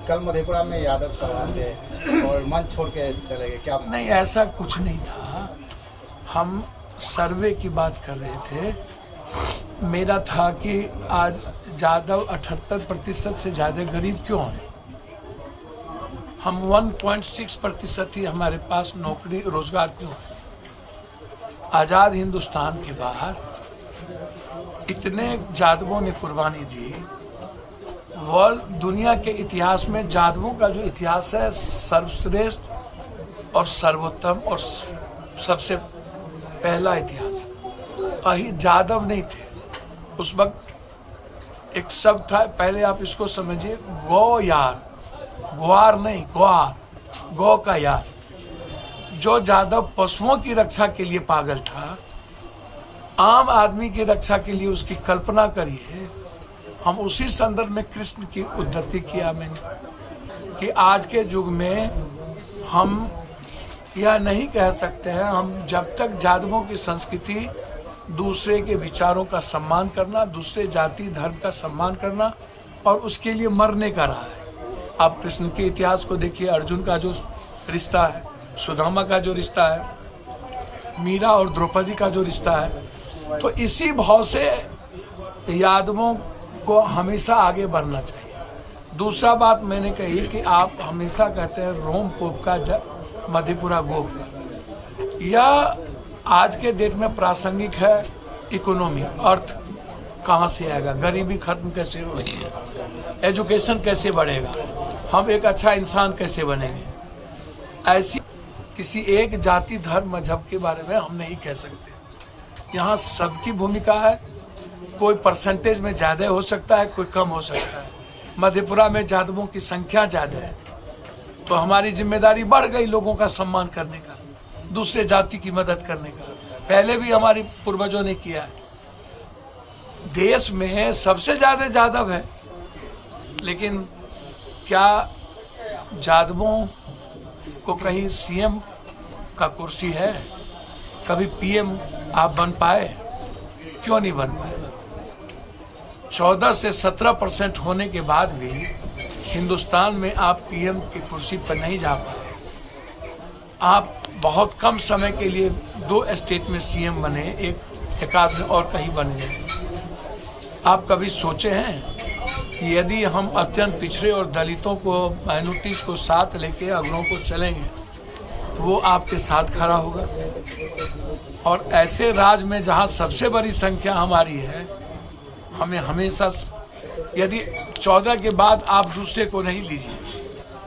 कल मधेपुरा में यादव सभा थे और मंच छोड़ के चले गए, क्या? नहीं, ऐसा कुछ नहीं था। हम सर्वे की बात कर रहे थे। मेरा था कि आज यादव 78% से ज़्यादा गरीब क्यों हैं। हम 1.6% ही हमारे पास नौकरी रोजगार क्यों है। आज़ाद हिंदुस्तान के बाहर इतने यादवों ने कुर्बानी दी। वर्ल्ड दुनिया के इतिहास में यादवों का जो इतिहास है सर्वश्रेष्ठ और सर्वोत्तम और सबसे पहला इतिहास। अही यादव नहीं थे उस वक्त। एक शब्द था, पहले आप इसको समझिए, गौ यार, ग्वार नहीं, ग्वार, गौ का यार। जो यादव पशुओं की रक्षा के लिए पागल था, आम आदमी की रक्षा के लिए उसकी कल्पना करिए। हम उसी संदर्भ में कृष्ण की उद्धृति किया मैंने कि आज के युग में हम यह नहीं कह सकते हैं, हम जब तक यादवों की संस्कृति दूसरे के विचारों का सम्मान करना, दूसरे जाति धर्म का सम्मान करना और उसके लिए मरने का रहा है। आप कृष्ण के इतिहास को देखिए, अर्जुन का जो रिश्ता है, सुदामा का जो रिश्ता है, मीरा और द्रौपदी का जो रिश्ता है, तो इसी भाव से यादवों को हमेशा आगे बढ़ना चाहिए। दूसरा बात मैंने कही कि आप हमेशा कहते हैं रोम पोप का मधेपुरा गोप। यह आज के डेट में प्रासंगिक है। इकोनॉमी, अर्थ कहाँ से आएगा, गरीबी खत्म कैसे होगी, एजुकेशन कैसे बढ़ेगा, हम एक अच्छा इंसान कैसे बनेंगे। ऐसी किसी एक जाति धर्म मजहब के बारे में हम नहीं कह सकते। यहाँ सबकी भूमिका है। कोई परसेंटेज में ज्यादा हो सकता है, कोई कम हो सकता है। मधेपुरा में यादवों की संख्या ज्यादा है तो हमारी जिम्मेदारी बढ़ गई लोगों का सम्मान करने का, दूसरे जाति की मदद करने का। पहले भी हमारी पूर्वजों ने किया है। देश में सबसे ज्यादा यादव है, लेकिन क्या यादवों को कहीं सीएम का कुर्सी है? कभी पीएम आप बन पाए? क्यों नहीं बन पाए? 14 से 17% होने के बाद भी हिंदुस्तान में आप पीएम की कुर्सी पर नहीं जा पाए। आप बहुत कम समय के लिए 2 स्टेट में सीएम बने, एक आध में और कहीं बन गए। आप कभी सोचे हैं कि यदि हम अत्यंत पिछड़े और दलितों को, माइनॉरिटीज को साथ लेके अगलों को चलेंगे तो वो आपके साथ खड़ा होगा? और ऐसे राज्य में जहाँ सबसे बड़ी संख्या हमारी है, हमें हमेशा, यदि 14 के बाद आप दूसरे को नहीं लीजिए,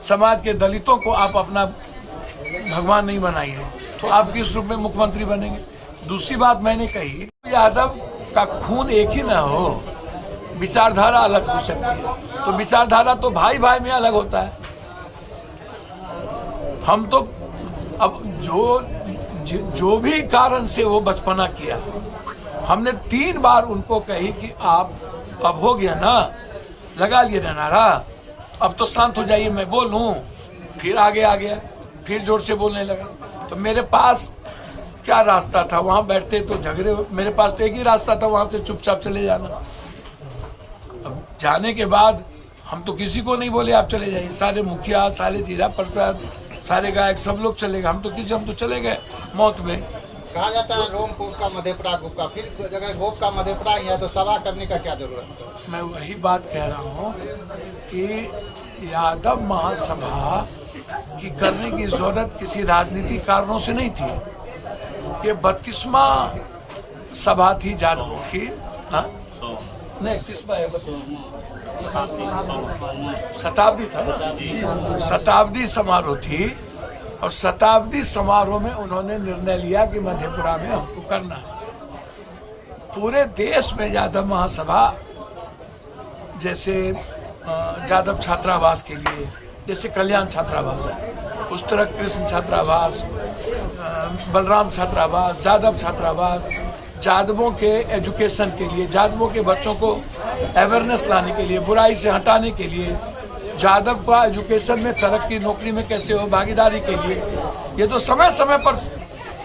समाज के दलितों को आप अपना भगवान नहीं बनाइए, तो आप किस रूप में मुख्यमंत्री बनेंगे? दूसरी बात मैंने कही, यादव का खून एक ही ना हो, विचारधारा अलग हो सकती है। तो विचारधारा तो भाई भाई में अलग होता है। हम तो अब जो भी कारण से वो बचपना किया, हमने 3 बार उनको कही कि आप अब हो गया ना, लगा लिए ना नारा, अब तो शांत हो जाइए, मैं बोलूं। फिर आगे आ गया, फिर जोर से बोलने लगा। तो मेरे पास क्या रास्ता था? वहां बैठते तो झगड़े, मेरे पास तो एक ही रास्ता था, वहां से चुपचाप चले जाना। अब जाने के बाद हम तो किसी को नहीं बोले आप चले जाइए। सारे मुखिया, सारे जिला परिषद, सारे गायक, सब लोग चले गए। हम तो चले गए मौत में। कहा जाता है रोम पोप का मधेपुरा गोप का, फिर अगर गोप का मधेपुरा ही है तो सभा करने का क्या जरूरत है? मैं वही बात कह रहा हूँ कि यादव महासभा की करने की जरूरत किसी राजनीतिक कारणों से नहीं थी। ये 32वां सभा थी यादवों की। नहीं, 30वां है, शताब्दी था, शताब्दी समारोह थी। और शताब्दी समारोह में उन्होंने निर्णय लिया कि मधेपुरा में हमको करना है। पूरे देश में यादव महासभा, जैसे यादव छात्रावास के लिए जैसे कल्याण छात्रावास है, उस तरह कृष्ण छात्रावास, बलराम छात्रावास, यादव छात्रावास, यादवों के एजुकेशन के लिए, यादवों के बच्चों को अवेयरनेस लाने के लिए, बुराई से हटाने के लिए, यादव का एजुकेशन में तरक्की, नौकरी में कैसे हो, भागीदारी के लिए। ये तो समय समय पर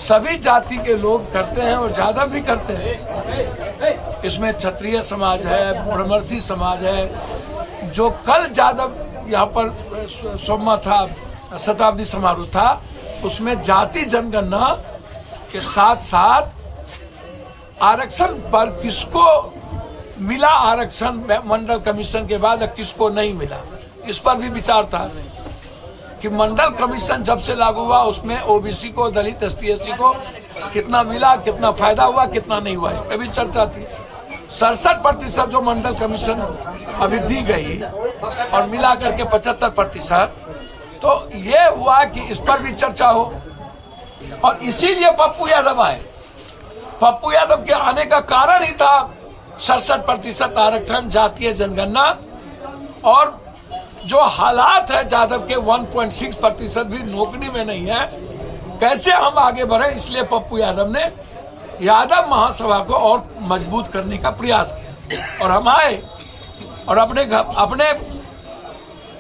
सभी जाति के लोग करते हैं और ज्यादा भी करते हैं। इसमें क्षत्रिय समाज है, ब्रह्मर्षि समाज है। जो कल जादव यहाँ पर सोमवार था, शताब्दी समारोह था, उसमें जाति जनगणना के साथ साथ आरक्षण पर किसको मिला आरक्षण मंडल कमीशन के बाद, किसको नहीं मिला, इस पर भी विचार था कि मंडल कमीशन जब से लागू हुआ उसमें ओबीसी को, दलित, एसटी, एससी को कितना मिला, कितना फायदा हुआ, कितना नहीं हुआ, इस पर भी चर्चा थी। 67% जो मंडल कमीशन अभी दी गई और मिला करके 75%, तो ये हुआ कि इस पर भी चर्चा हो। और इसीलिए पप्पू यादव आए। पप्पू यादव के आने का कारण ही था 67% आरक्षण, जातीय जनगणना, और जो हालात है यादव के 1.6% भी नौकरी में नहीं है, कैसे हम आगे बढ़े, इसलिए पप्पू यादव ने यादव महासभा को और मजबूत करने का प्रयास किया। और हम आए और अपने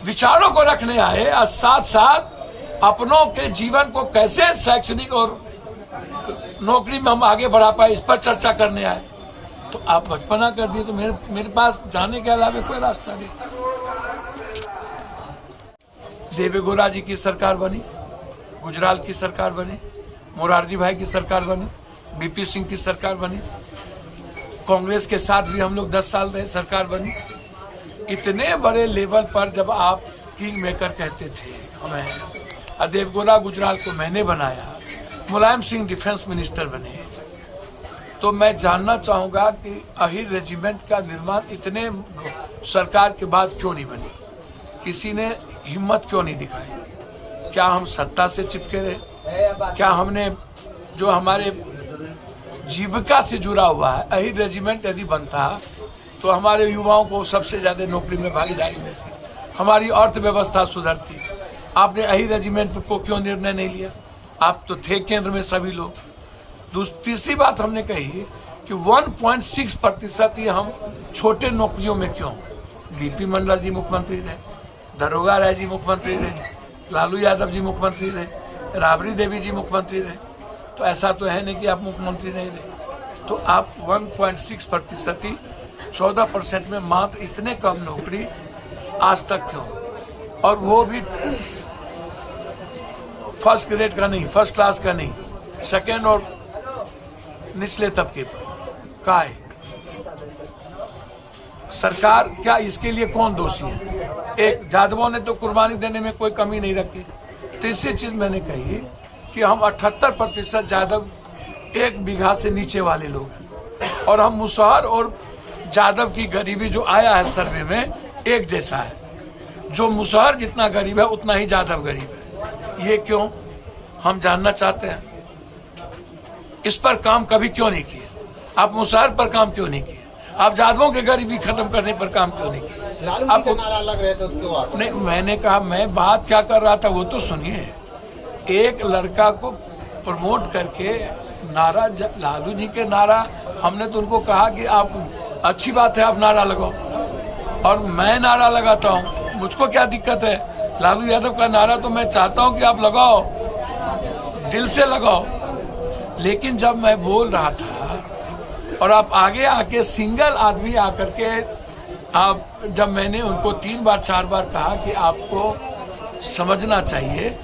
विचारों को रखने आए, और साथ साथ अपनों के जीवन को कैसे शैक्षणिक और नौकरी में हम आगे बढ़ा पाए, इस पर चर्चा करने आए। तो आप बचपना कर दिए, तो मेरे पास जाने के अलावा कोई रास्ता नहीं। देवेगौड़ा जी की सरकार बनी, गुजराल की सरकार बनी, मोरारजी भाई की सरकार बनी, बीपी सिंह की सरकार बनी, कांग्रेस के साथ भी हम लोग 10 साल रहे, सरकार बनी। इतने बड़े लेवल पर जब आप किंग मेकर कहते थे हमें, देवेगौड़ा गुजराल को मैंने बनाया, मुलायम सिंह डिफेंस मिनिस्टर बने, तो मैं जानना चाहूंगा कि अहिर रेजिमेंट का निर्माण इतने सरकार के बाद क्यों नहीं बनी? किसी ने हिम्मत क्यों नहीं दिखाई? क्या हम सत्ता से चिपके रहे? क्या हमने जो हमारे जीविका से जुड़ा हुआ है, अहिर रेजिमेंट यदि बनता तो हमारे युवाओं को सबसे ज्यादा नौकरी में भागीदारी मिलती, हमारी अर्थव्यवस्था सुधरती। आपने अहिर रेजिमेंट को क्यों निर्णय नहीं लिया? आप तो थे केंद्र में सभी लोग। तीसरी बात हमने कही कि 1.6% ही हम छोटे नौकरियों में क्यों? बीपी मंडल जी मुख्यमंत्री रहे, दरोगा राय जी मुख्यमंत्री रहे, लालू यादव जी मुख्यमंत्री रहे, राबड़ी देवी जी मुख्यमंत्री रहे, तो ऐसा तो है नहीं कि आप मुख्यमंत्री नहीं रहे। तो आप 1.6% ही 14% में मात्र इतने कम नौकरी आज तक क्यों? और वो भी फर्स्ट ग्रेड का नहीं, फर्स्ट क्लास का नहीं, सेकेंड और निचले तबके पर का है। सरकार क्या इसके लिए कौन दोषी है? एक यादवों ने तो कुर्बानी देने में कोई कमी नहीं रखी। तीसरी चीज मैंने कही कि हम 78% यादव 1 बीघा से नीचे वाले लोग हैं, और हम मुसहर और यादव की गरीबी जो आया है सर्वे में एक जैसा है। जो मुसहर जितना गरीब है उतना ही यादव गरीब है। ये क्यों? हम जानना चाहते हैं। इस पर काम कभी क्यों नहीं किए? आप मुसहर पर काम क्यों नहीं किए? आप यादवों की गरीबी खत्म करने पर काम क्यों नहीं किए? लालू जी का नारा लग रहे तो क्यों आप? नहीं, मैंने कहा, मैं बात क्या कर रहा था वो तो सुनिए। एक लड़का को प्रमोट करके नारा, लालू जी के नारा, हमने तो उनको कहा कि आप अच्छी बात है, आप नारा लगाओ, और मैं नारा लगाता हूँ, मुझको क्या दिक्कत है? लालू यादव का नारा तो मैं चाहता हूँ कि आप लगाओ, दिल से लगाओ। लेकिन जब मैं बोल रहा था और आप आगे आके सिंगल आदमी आकर के, आप जब मैंने उनको 3 बार 4 बार कहा कि आपको समझना चाहिए,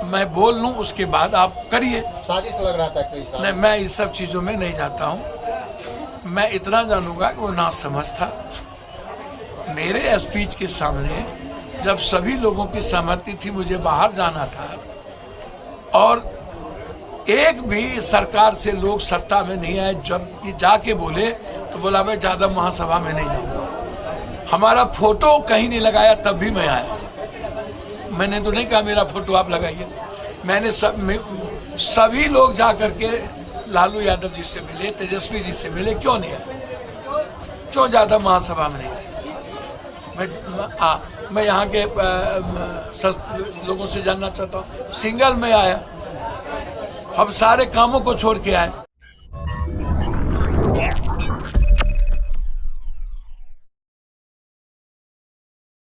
मैं बोल लूं उसके बाद आप करिए। साजिश लग रहा था कोई? नहीं, मैं इस सब चीजों में नहीं जाता हूं। मैं इतना जानूंगा कि वो ना समझ था। मेरे स्पीच के सामने जब सभी लोगों की सहमति थी, मुझे बाहर जाना था, और एक भी सरकार से लोग सत्ता में नहीं आए, जब जाके बोले तो बोला मैं यादव महासभा में नहीं जाऊंगा। हमारा फोटो कहीं नहीं लगाया, तब भी मैं आया। मैंने तो नहीं कहा मेरा फोटो आप लगाइए। मैंने सभी लोग जा करके लालू यादव जी से मिले, तेजस्वी जी से मिले, क्यों नहीं आए? क्यों यादव महासभा में नहीं आए? मैं यहाँ के लोगों से जानना चाहता हूँ। सिंगल में आया, हम सारे कामों को छोड़ के आए।